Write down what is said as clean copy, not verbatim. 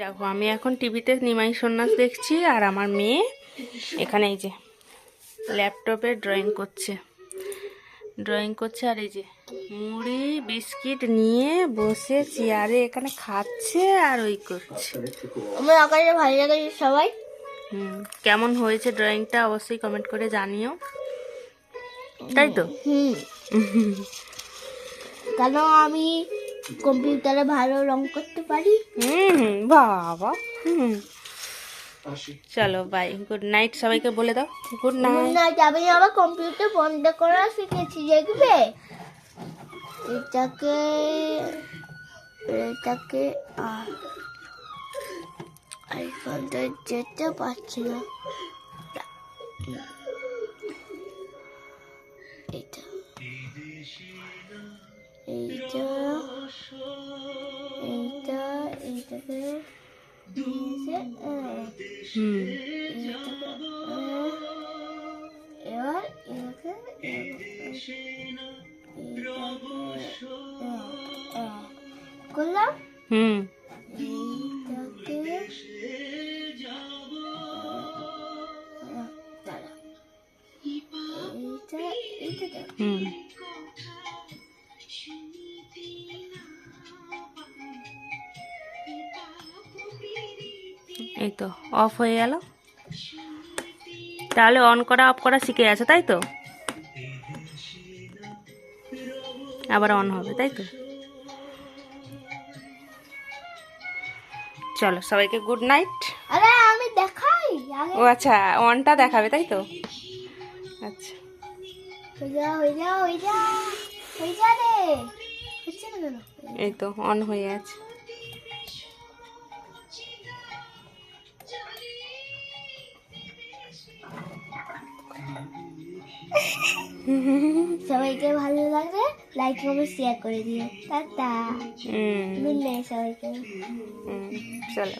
দেখো আমি এখন টিভিতে নিমাই সন্ন্যাস দেখছি আর আমার মেয়ে এখানে এই যে ল্যাপটপে ড্রয়িং করছে আর এই যে মুড়ি বিস্কিট নিয়ে বসে চেয়ারে এখানে খাচ্ছে আর ওই করছে। আমার আঁকাটা ভালো লাগে সবাই। কেমন হয়েছে ড্রয়িংটা অবশ্যই কমেন্ট করে জানিও, তাই তো? কেন আমি কম্পিউটারে ভালো রং করতে পারি। বাবা চলো বাই, গুড নাইট সবাইকে বলে দাও। Good night. আমি আবার কম্পিউটার বন্ধ করা শিখেছি, দেখবে এটাকে আইফোনটা যেতে পারছি না। এইটা এইটা এইটা এইটাকে এবার এটাকে করলাম। এই তো অফ হয়ে গেল, তাহলে অন করা অফ করা শিখে আছে তাই তো? আবার অন হবে তাই তো? চলো সবাইকে গুড নাইট। আরে আমি দেখাই ও আচ্ছা, অনটা দেখাবে তাই তো? আচ্ছা এই তো অন হয়ে আছে। সবাইকে ভালো লাগলে লাইক কমেন্ট শেয়ার করে দিও। টাটা, গুড নাইট সবাইকে। চলো।